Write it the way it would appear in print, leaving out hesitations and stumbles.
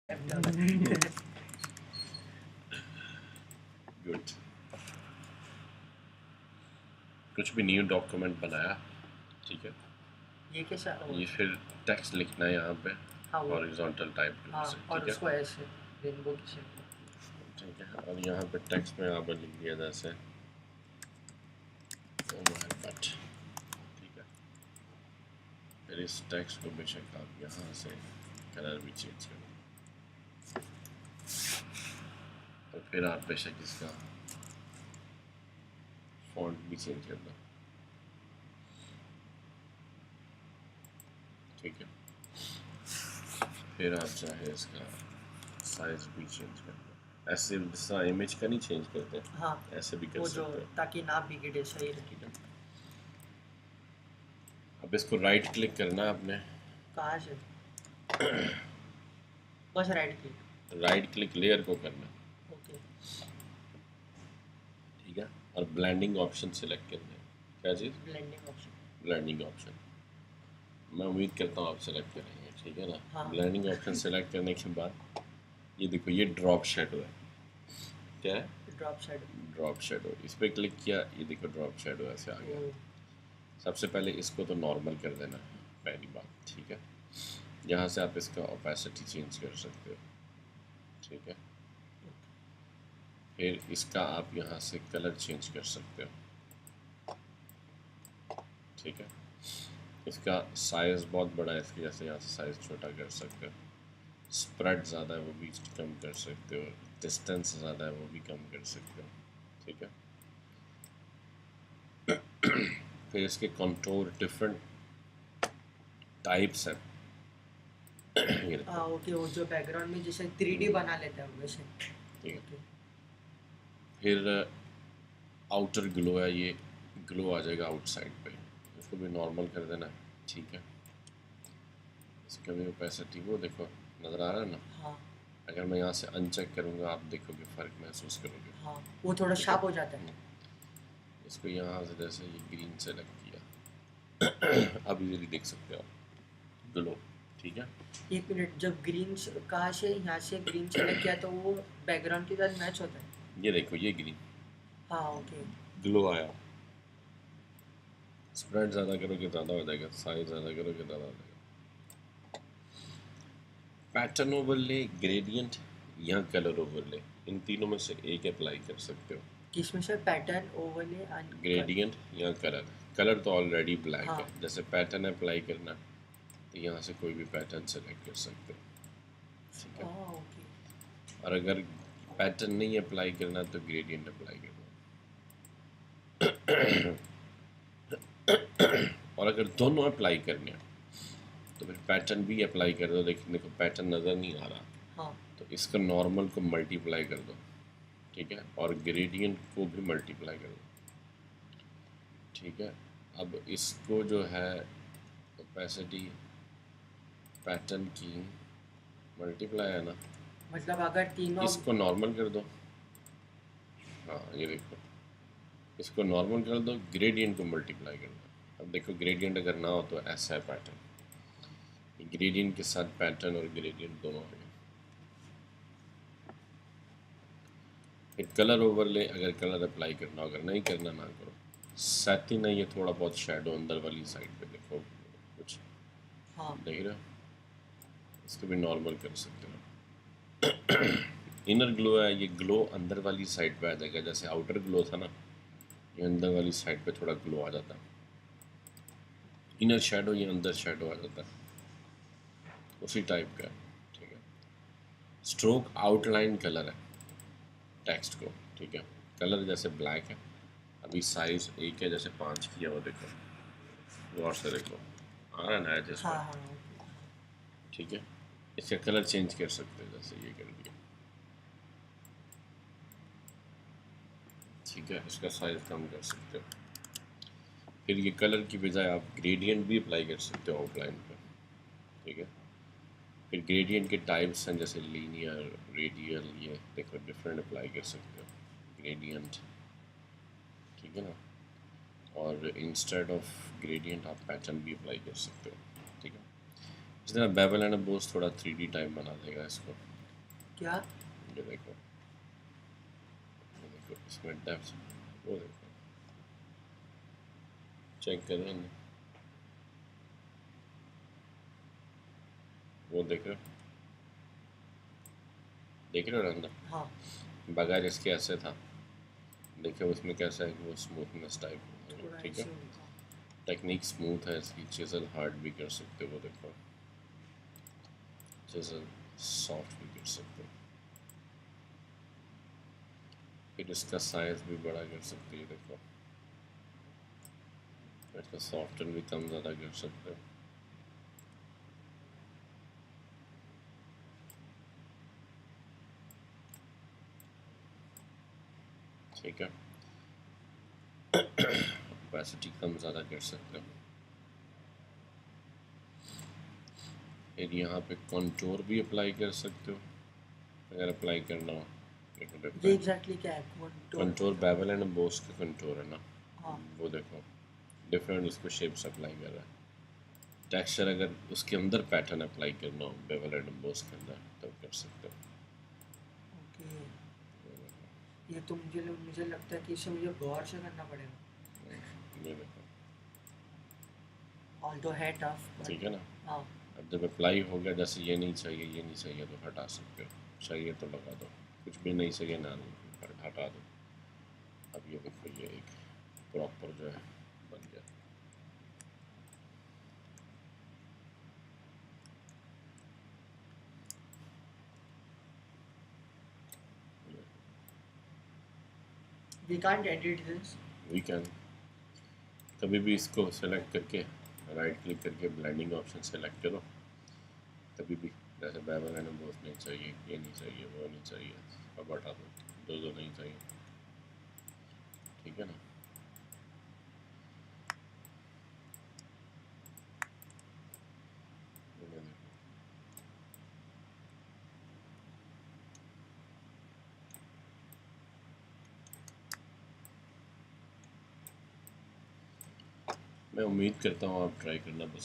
Good. कुछ भी new document बनाया, ठीक है। ये कैसा ये फिर टेक्स्ट लिखना है यहाँ पे हॉरिजॉन्टल टाइप से, और ठीक उसको है। ऐसे रेनबो की शेप में। ठीक है, और यहाँ पे टेक्स्ट में आपने लिख दिया जैसे बट, ठीक है। फिर इस टेक्स्ट को बेशक आप यहाँ से कलर भी चेंज करो, और फिर आप बेशक इसका फॉन्ट भी चेंज कर दो, ठीक है। फिर आप चाहे इसका साइज भी चेंज कर दो, ऐसे जैसा इमेज का नहीं चेंज करते, हाँ ऐसे भी कर वो जो सकते हो, ताकि ना बिगड़े सही रखे। अब इसको राइट क्लिक करना है आपने। कहाँ से? बस राइट क्लिक लेयर को करना, ओके। ठीक है। और ब्लेंडिंग ऑप्शन सेलेक्ट करना है। क्या चीज़? Blending option. ब्लेंडिंग ऑप्शन मैं उम्मीद करता हूँ आप सेलेक्ट करेंगे, ठीक है ना। हाँ। ब्लेंडिंग ऑप्शन सेलेक्ट करने के बाद ये देखो, ये ड्रॉप शेडो है। क्या है? Drop shadow. ड्रॉप शेडो, इस पर क्लिक किया, ये देखो ड्रॉप शेडो ऐसे आ गया। सबसे पहले इसको तो नॉर्मल कर देना पहली बात, ठीक है। यहाँ से आप इसका ओपेसिटी चेंज कर सकते हो, ठीक है। फिर इसका आप यहाँ से कलर चेंज कर सकते हो, ठीक है। इसका साइज़ बहुत बड़ा है, इसकी जैसे यहाँ से साइज़ छोटा कर सकते हो। स्प्रेड ज़्यादा है वो भी कम कर सकते हो, डिस्टेंस ज़्यादा है वो भी कम कर सकते हो, ठीक है। फिर इसके कंटूर डिफरेंट टाइप्स हैं। ओके, वो जो बैकग्राउंड में जैसे 3D बना लेते हैं वैसे, ठीक है। फिर आउटर ग्लो है, ये ग्लो आ जाएगा आउटसाइड पे, इसको भी नॉर्मल कर देना, ठीक है। इसका भी ओपेसिटी वो देखो नज़र आ रहा है ना। हाँ। अगर मैं यहाँ से अनचेक करूँगा आप देखोगे फ़र्क महसूस करोगे। हाँ वो थोड़ा शार्प हो जाता है। इसको यहाँ से जैसे ये ग्रीन सेलेक्ट किया, अब इजीली देख सकते हो आप ग्लो, ठीक है। एक मिनट, जब ग्रीन कहाँ से यहाँ से ग्रीन सेलेक्ट किया तो वो बैकग्राउंड के साथ मैच होता है? ये देखो ये ग्रीन, हाँ ओके। ग्लो आया। स्प्रेड ज़्यादा करोगे ज़्यादा हो जाएगा, साइज ज़्यादा करोगे ज़्यादा हो जाएगा। पैटर्न ओवरले, ग्रेडियंट या कलर ओवरले, इन तीनों में से एक अप्लाई कर सकते हो। किसमें से? पैटर्न, ओवरले, ग्रेडियंट या कलर। कलर तो ऑलरेडी ब्लैक हाँ। है, जैसे पैटर्न अप्लाई करना तो यहाँ से कोई भी पैटर्न सेलेक्ट कर सकते हो, ठीक है। ओके। और अगर पैटर्न नहीं अप्लाई करना तो ग्रेडियंट अप्लाई करना। और अगर दोनों अप्लाई करने हैं तो फिर पैटर्न भी अप्लाई कर दो, लेकिन देखो पैटर्न नज़र नहीं आ रहा। हाँ। तो इसका नॉर्मल को मल्टीप्लाई कर दो, ठीक है, और ग्रेडियंट को भी मल्टीप्लाई कर दो, ठीक है। अब इसको जो है ओपेसिटी पैटर्न की मल्टीप्लाई है ना, मतलब अगर तीनों इसको नॉर्मल कर दो। हाँ ये देखो, इसको नॉर्मल कर दो, ग्रेडियंट को मल्टीप्लाई कर दो। अब देखो ग्रेडियंट अगर ना हो तो ऐसा है पैटर्न, ग्रेडियंट के साथ पैटर्न और ग्रेडियंट दोनों आ गए। फिर कलर ओवरले, अगर कलर अप्लाई करना हो, अगर नहीं करना ना करो। सैटिन है ये, थोड़ा बहुत शेडो अंदर वाली साइड पे देखो कुछ। हाँ। देख रहे हो, इसको भी नॉर्मल कर सकते हो। इनर ग्लो है, ये ग्लो अंदर वाली साइड पे आ जाएगा, जैसे आउटर ग्लो था ना, ये अंदर वाली साइड पे थोड़ा ग्लो आ जाता है। इनर शेडो, ये अंदर शेडो आ जाता है, उसी टाइप का, ठीक है। स्ट्रोक आउटलाइन कलर है टेक्स्ट को, ठीक है। कलर जैसे ब्लैक है, अभी साइज एक है, जैसे 5 किया हो, देखो गौर से देखो आ रहा ना एडजस्ट, हाँ। ठीक है। इसका कलर चेंज कर सकते हो, जैसे ये कर दिया, ठीक है। इसका साइज कम कर सकते हो। फिर ये कलर की बजाय आप ग्रेडियंट भी अप्लाई कर सकते हो आउटलाइन पर, ठीक है। फिर ग्रेडियंट के टाइप्स हैं, जैसे लीनियर, रेडियल, ये देखो डिफरेंट अप्लाई कर सकते हो ग्रेडियंट, ठीक है ना। और इंस्टेड ऑफ ग्रेडियंट आप पैटर्न भी अप्लाई कर सकते हो, ठीक है। इस तरह बेबल एंड बोस थोड़ा 3D टाइप बना देगा इसको, क्या? ये देखो, ये देखो इसमें डेप्थ, वो देखो, चेक करें ना, वो देख रहे हो, देख रहे हो अंदर, हाँ बगैर इसके ऐसे था, देखिए उसमें कैसा है, वो स्मूथनेस टाइप है, थोड़ा ठीक है। ऐसे होगा। टेक्निक स्मूथ है इसकी, चिजल हार्ड भी कर सकते हो, वो देखो, चिजल सॉफ्ट भी कर सकते हो, फिर इसका साइज भी बड़ा कर सकते हो, देखो इसका सॉफ्टन भी कम ज़्यादा कर सकते हो, ठीक है। कैपेसिटी कम ज़्यादा कर सकते हो, फिर यहाँ पे कंटूर भी अप्लाई कर सकते हो अगर अप्लाई करना हो, देखो ये डिफरेंट एग्जैक्टली क्या है कंटूर कंटूर, मतलब? बेवल एंड एम्बोस का कंटूर है ना, हाँ वो देखो डिफरेंट उसको शेप्स अप्लाई कर रहा है। टेक्सचर अगर उसके अंदर पैटर्न अप्लाई करना हो बेवल एंड एम्बोस के अंदर तब कर सकते हो, ओके। ये तो मुझे लगता है कि इसे मुझे गौर से करना पड़ेगा, ये देखो, ऑल्दो है टफ ठीक बट। है ना। हाँ अब जब अप्लाई हो गया, जैसे ये नहीं चाहिए, ये नहीं चाहिए तो हटा सकते हो, चाहिए तो लगा दो, कुछ भी नहीं चाहिए ना हटा दो। अब ये देखो, ये एक प्रॉपर जो है बन गया। We can't edit this. We can, कभी भी इसको सेलेक्ट करके राइट क्लिक करके ब्लेंडिंग ऑप्शन सेलेक्ट करो, कभी भी, जैसे बेवल एंड एम्बोस नहीं चाहिए, ये नहीं चाहिए, वो नहीं चाहिए, अब हटा दो, जो नहीं चाहिए, ठीक है ना। ये देखो, मैं उम्मीद करता हूँ आप ट्राई करना पसंद